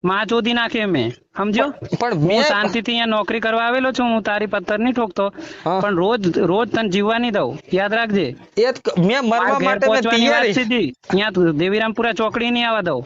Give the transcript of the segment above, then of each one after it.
માં ચોદી નાખે મેં, સમજો. પણ હું મેં શાંતિથી અહીંયા નોકરી કરવા આવેલો છું, હું તારી પથ્થર નહીં ઠોકતો, હા. પણ રોજ તને જીવવા નહીં દઉં, યાદ રાખજે. મેં મરવા મારા ઘેર માટે મેં પહોંચવાની વાત તૈયારી સીધી, અહીંયા દેવીરામપુરા ચોકડી નહીં આવવા દઉં.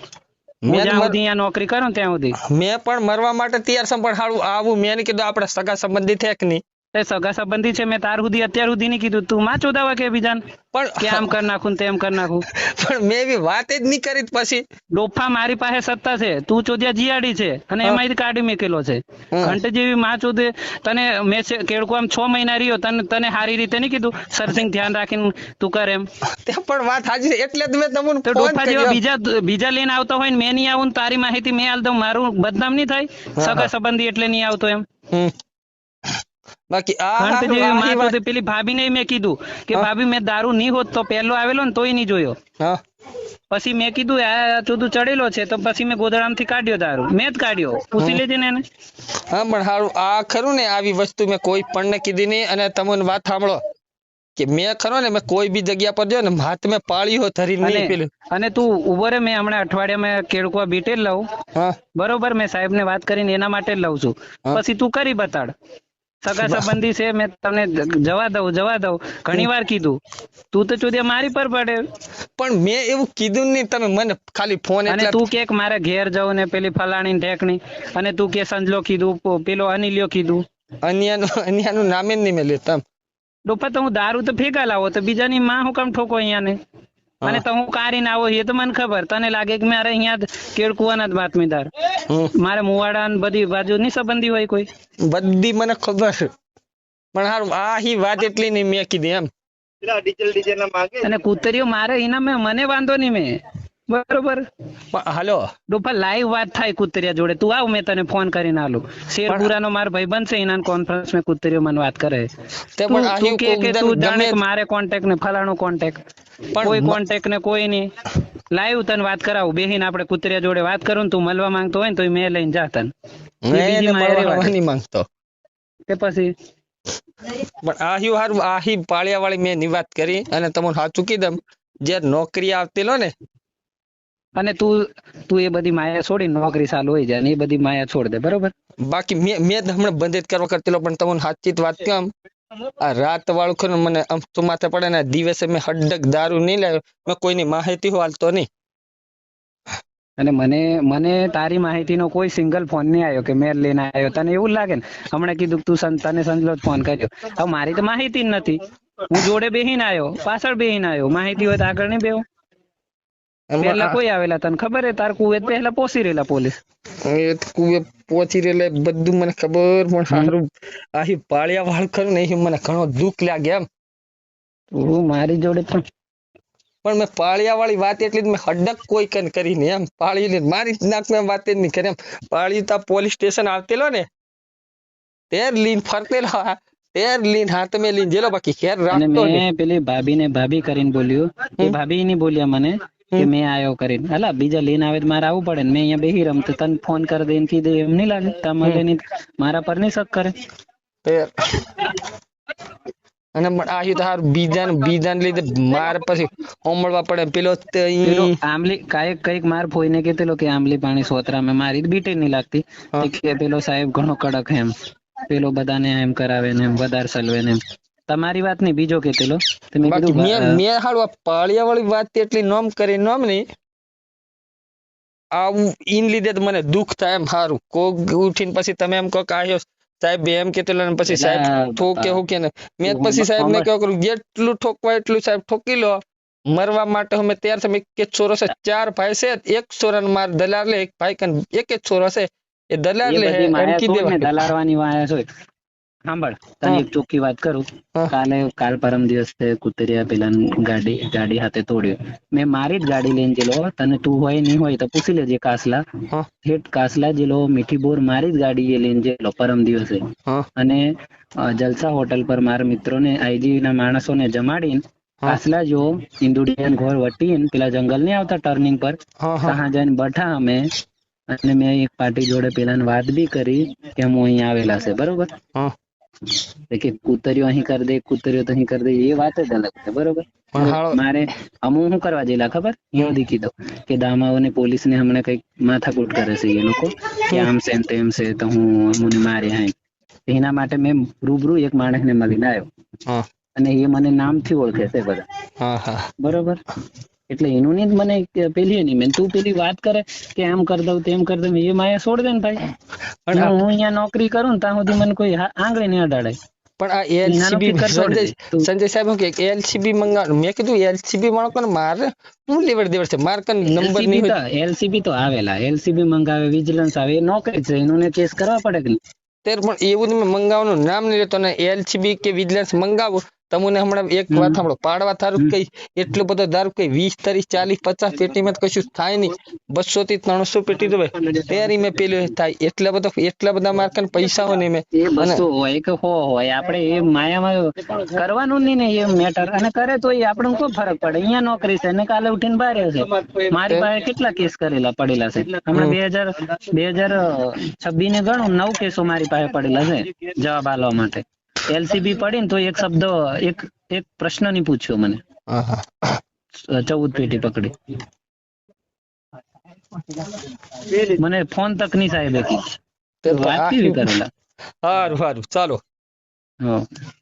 હું મેં જ્યાં સુધી અહીંયા નોકરી કરું ને ત્યાં સુધી. મેં પણ મરવા માટે તૈયાર છું, પણ હારું આવું મેં નહીં કીધું આપણે સગા સંબંધી છે કે નહીં. એ સગા સંબંધી છે, મેં તાર સુધી અત્યાર સુધી નહીં કીધું. તું માં ચોદાવા કે બીજાને પણ કે આમ કર નાખું ને તેમ કર નાખું. પણ મેં એવી વાત જ નહીં કરી પછી. ડોફા મારી પાસે સત્તા છે, તું ચોદ્યા જીયાડી છે અને એમાંથી કાઢી મૂકેલો છે. ઘંટ જેવી માં ચોદે તને મેં કેળકો આમ 6 મહિના રહ્યો, તને સારી રીતે નહીં કીધું સર્સિંગ ધ્યાન રાખીને તું કર એમ. તે પણ વાત સાચી છે, એટલે જ મેં તમને તો ફોન ડોફા કર્યો. જેવા બીજા લઈને આવતો હોય ને મેં નહીં આવું ને તારી માહિતી મેં આલ દઉં, મારું બદનામ નહીં થાય. સગા સંબંધી એટલે નહીં આવતો એમ. હમ. બાકી ઘંટ જેવી માં ચોદે પેલી ભાભીને મેં કીધું કે ભાભી મેં દારૂ નહીં હોત તો પહેલો આવેલો ને તોય નહીં જોયો. હા પછી મેં કીધું આ ચોદું ચડેલો છે તો પછી મેં ગોદડામાંથી કાઢ્યો દારૂ, મેં જ કાઢ્યો. પૂછી લેજે ને એને. હા પણ હારું આ ખરું ને, આવી વસ્તુ મેં કોઈ પણ ને કીધી નહીં. અને તમને વાત સાંભળો કે મેં ખરો ને મેં કોઈ બી જગ્યા પર જો ને હાથ મેં પાળ્યો ધરી નહીં પેલું. અને તું ઉભો રે, મેં હમણાં અઠવાડિયામાં કેળકુआ બીટેલ લઉં, હા બરોબર. મેં સાહેબ ને વાત કરીને એના માટે જ લઉં છું. પછી તું કરી બતાડ. સગા સંબંધી છે, મેં તમને જવા દઉં ઘણી વાર કીધું. તું તો ચોદિયા મારી પર પડે. પણ મેં એવું કીધું નહીં, તમે મને ખાલી ફોન અને તું કે મારે ઘેર જાઉં ને પેલી ફલાણી ઢેકણી, અને તું કે સંજલો કીધું, પેલો અનિલ્યો કીધું. અન્યાનું નામે જ નહીં મેં લેતા. ડોફા તો હું દારૂ તો ભેગા લાવો તો બીજાની માં હું કામ ઠોકો અહીંયા ને? અને તો હું કારીને આવો એ તો મને ખબર. તને લાગે કે મારે અહીંયા કેળકુવાના જ બાતમીદાર, મારે મુવાડા ને બધી બાજુ ની સંબંધી હોય કોઈ? બધી મને ખબર છે, પણ હારું આ વાત એટલી નહીં મેં કીધી એમ. અને કૂતરીઓ મારે એના મને વાંધો નહીં મેં, બરોબર. હાલો ડોફા લાઈવ વાત થાય કૂતરિયા જોડે. તું આવ, મેં તને ફોન કરીને આલું. શેરપુરાનો મારો ભાઈબંધ છે, એના કોન્ફરન્સ માં કૂતરીઓ મને વાત કરે. તું કે તું જાણે કે મારે કોન્ટેક્ટ ને ફલાણો કોન્ટેક્ટ, કોઈ કોન્ટેક્ટ ને કોઈ નહીં. લાઈવ તને વાત કરાવું, બેહીને આપણે કૂતરિયા જોડે વાત કરું. તું મળવા માંગતો હોય ને તો મેં લઈને જા તને. નહીં માંગતો કે પછી પણ હારું પાળિયા વાળી મેં ની વાત કરી. અને તમને સાચું કીધું, જે નોકરી આવતી ને, અને તું એ બધી માયા છોડી નોકરી ચાલુ હોય જાય ને એ બધી માયા છોડ દે, બરોબર. બાકી મેં હમણાં બંધ જ કરવા કરતી, પણ તમને સાચી વાત કેમ, આ રાત વાળું ખરું મને અમથું માથે પડે ને. દિવસે મેં હડક દારૂ નહીં લાવ્યો, મેં કોઈની માહિતી હાલતો નહીં. અને મને તારી માહિતીનો કોઈ સિંગલ ફોન નહીં આવ્યો કે મેં લઈને આવ્યો. તને એવું લાગે ને હમણાં કીધું તું તને સંજલો ફોન કર્યો. હવે મારી તો માહિતી જ નથી. હું જોડે બેહીને આવ્યો, પાછળ બેહીને આવ્યો. માહિતી હોય તો આગળ નહીં બેહો. પેલા કોઈ આવેલા તને ખબર હે? તાર કુવે પહેલા પોસી રહેલા પોલીસ. કુવે પહોંચી રહેલા બધું મને ખબર, પણ સારું આહી પાળિયા વાળ ખરું ને મને ઘણો દુઃખ લાગે એમ. તું મારી જોડે પણ મેં પાળિયા વાળી વાત એટલી મેં હડક કોઈ કન કરી નહીં એમ. પાળી મારી નાક મેં વાત જ નહીં કરી એમ. પાળી તા પોલીસ સ્ટેશન આવતેલો ને, તેર લીન ફરતેલો, તેર લીન હાથ મેં લીન જેલો. બાકી ખેર રાખતો મેં પેલી ભાભીને ભાભી કરીને બોલ્યું, એ ભાભી નહીં બોલ્યા મને કે મેં આયો કરીને. હલા બીજા લઈને આવે તો મારે આવવું પડે ને. મેં અહીંયા બેહી રમતો તને ફોન કરી દઈને કીધું એમ નહીં લાગે? તમારે મારા પર નહીં શક કરે. અને આહી તો હારું બીજાને લીધે માર પછી ઓમળવા પડે. પેલો આંબલી કઈક માર ફોઈને કીધેલો કે આંબલી પાણી સોતરા મેં મારી બીટે નહીં લાગતી કે પેલો સાહેબ ઘણો કડક એમ, પેલો બધાને એમ કરાવે ને એમ વધારે સલવે ને એમ. તમારી વાત નહીં, બીજો કેતેલો. મેં હારું પાળિયા વાળી વાત એટલી નોમ કરી નોમ નહીં આવું ઈન લીધે મને દુઃખ થાય એમ. હારું કોક ઉઠીને પછી તમે એમ કહો કે આવ્યો સાહેબ એમ કેતેલો, પછી સાહેબ ઠોકે હું કે ને મેં પછી સાહેબ ને કહ્યું કરું જેટલું ઠોકવા એટલું સાહેબ ઠોકી લો. મરવા માટે અમે તૈયાર છે. એક જ છોરો છે, 4 ભાઈ છે. એક છોરાને માર દલાર લે, એક ભાઈ કન એક જ છોરો છે, એ દલાર લે. દલારવાની વાયા છે. સાંભળ, તને એક ચોખ્ખી વાત કરું. કાલ પરમ દિવસે કુતરિયા પેલા ગાડી હાથે તોડ્યો. મેં મારી જ ગાડી લઈને જેલો. તને તું હોય નહીં હોય તો પૂછી લેજે. કાસલા જેલો મીઠી બોર મારી જ ગાડી લઈને જેલો પરમ દિવસે. અને જલસા હોટલ પર મારા મિત્રોને આઈજી ના માણસોને જમાડીને કાસલા જો ઇન્દુડિયન ઘોર વટીને પેલા જંગલ નહીં આવતા ટર્નિંગ પર, ત્યાં જઈને બેઠા અમે. અને મેં એક પાર્ટી જોડે પેલા વાત બી કરી કે હું અહીંયા આવેલા છે, બરોબર. કે કૂતરીઓ અહીં કરી દે, કૂતરીઓ તો અહીં કરી દે, એ વાત જ અલગ છે. બરોબર. મારે અમુક શું કરવા જેલા ખબર, એ બધી કીધો કે દામાઓને પોલીસ ને હમણાં કઈક માથાકૂટ કરે છે એ લોકો, કે આમ છે ને તેમ છે, તો હું અમુને મારે હાય. એના માટે મેં રૂબરૂ એક માણસ ને મળીને આવ્યો, અને એ મને નામથી ઓળખે છે બધા. બરોબર. એટલે એનું ની મને પેલી નહીં, મેં તું પેલી વાત કરે કે આમ કરી દઉં તેમ કરી દઉં, એ માયા છોડ દે ને ભાઈ. હું અહીંયા નોકરી કરું ને ત્યાં સુધી મને કોઈ આંગળી નહીં અડાડે. પણ આ એલસીબી સંજય સાહેબ કે એલસીબી મંગાવ, મેં કીધું એલસીબી વાળો કોને મારે હું લેવડ દેવડ છે, માર કન નંબર નહીં હોય. એલસીબી તો આવેલા, એલસીબી મંગાવે, વિજિલન્સ આવે, એ નોકરી છે, એનું કેસ કરવા પડે કે ત્યારે પણ એવું તમે મંગાવવાનું નામ નહીં લેતો, ને એલસીબી કે વિજિલન્સ મંગાવો. તમને હમણાં એક વાત સાંભળો, પાડવા થારું કઈ એટલો બધો દારૂ કઈ 20, 30, 40, 50 પેટીમાં કશું થાય નહીં. 200 થી 300 પેટી તો તૈયારી મેં પેલું થાય, એટલા બધા માર્કન પૈસા હોય ને મેં એ વસ્તુ હોય કે હોય, આપણે એ માયામાં કરવાનું નહીં ને એ મેટર, અને કરે તો એ આપણને કોઈ ફરક પડે. અહીંયા નોકરી છે ને કાલે ઉઠીને બહાર છે. મારી પાસે કેટલા કેસ કરેલા પડેલા છે હમણાં 2026 ને ગણું 9 કેસો મારી પાસે પડેલા છે જવાબ આપવા માટે. એલસીબી પડી ને તો એક શબ્દ એક પ્રશ્ન નહીં પૂછ્યો મને. 14 પેટી પકડી, મને ફોન તક નહીં સાહેબ વાત કેવી કરેલા. સારું ચાલો,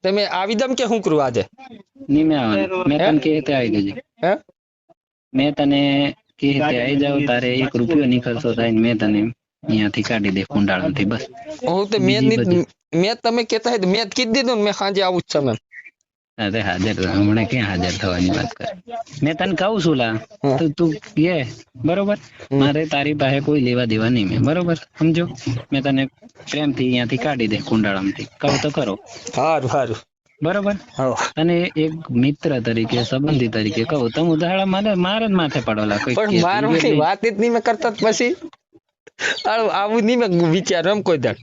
તમે આવી દમ કે શું કરું આજે? નહીં મેં આવવાનું, મેં તને કે તે આવી જજે. મેં તને કે તે આવી જાવ, તારે 1 રૂપિયો નહીં ખર્ચો થાય, મેં તને અહીંયાથી કાઢી દે કુંડાળાથી. બસ હું તો મેં તમે કેતા હોય મેં કીધું દીધું, મેં સાંજે આવું જ છે. મેમ અરે હાજર, હમણાં ક્યાં હાજર થવાની વાત કરે? મેં તને કહું છું લા, તું કે બરોબર, મારે તારી પાસે કોઈ લેવા દેવા નહીં. મેં બરોબર સમજો, મેં તને પ્રેમથી અહીંયાથી કાઢી દે કુંડાળામાંથી, કહું તો કરો. સારું બરોબર. અને એક મિત્ર તરીકે, સંબંધી તરીકે કહું તો ઉદાહરણ મારે જ માથે પડોલા કોઈ મારવાની વાત જ નહીં મેં કરતા. પછી આવું નહીં મેં વિચાર કોઈ દાડ.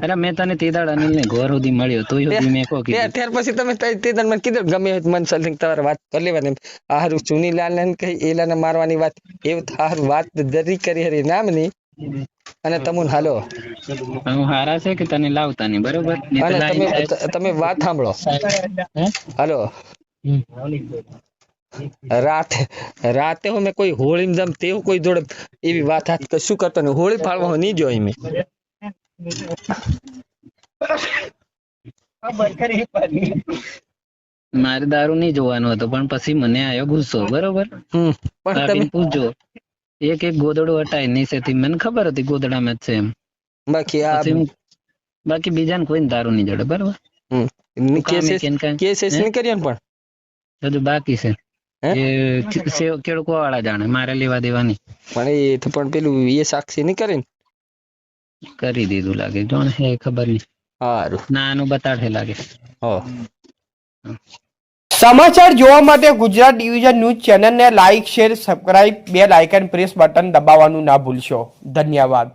અરે મેં તને તે દાડ અનિલ ને ઘર સુધી મળ્યો તો મેં કહો કીધું, ત્યાર પછી તમે તે દાડ મને કીધું ગમે મન સલસિંગ તમારે વાત કરી લેવાની. હારું ચુનીલાલ ને કઈ એલાને મારવાની વાત એવું હારું વાત જરી કરી હરી નામ ની. અને તમુન હાલો હું હારા છે કે તને લાવતા નહીં. બરોબર. તમે વાત સાંભળો. હાલો રાતે હું મેં કોઈ હોળી જમ તેવું કોઈ જોડે એવી વાત હાથ કશું કરતો નહીં. હોળી ફાળવા નહીં જોઈ મેં. મારે દારૂ નહીં જોવાનો હતો, પણ પછી મને આવ્યો ગુસ્સો. બરોબર. પણ તમે પૂછજો, એક ગોદડું હટાય નીચેથી, મને ખબર હતી ગોદડામાં જ છે એમ. બાકી બીજાને કોઈ દારૂ નહીં જોડે. બરોબર. કેસ નહીં કર્યો પણ હજુ બાકી છે. કેળકો વાળા જાણે, મારે લેવા દેવાની. પણ એ તો પણ પેલું એ સાક્ષી નહીં કરે ને? કરી દીધું લાગે, જોને હે ખબર નહીં. સારું નાનું બતાડે લાગે. સમાચાર જોવા માટે ગુજરાત ડિવિઝન ન્યૂઝ ચેનલને like, share, subscribe, bell icon press button દબાવવાનું ના ભૂલશો. ધન્યવાદ.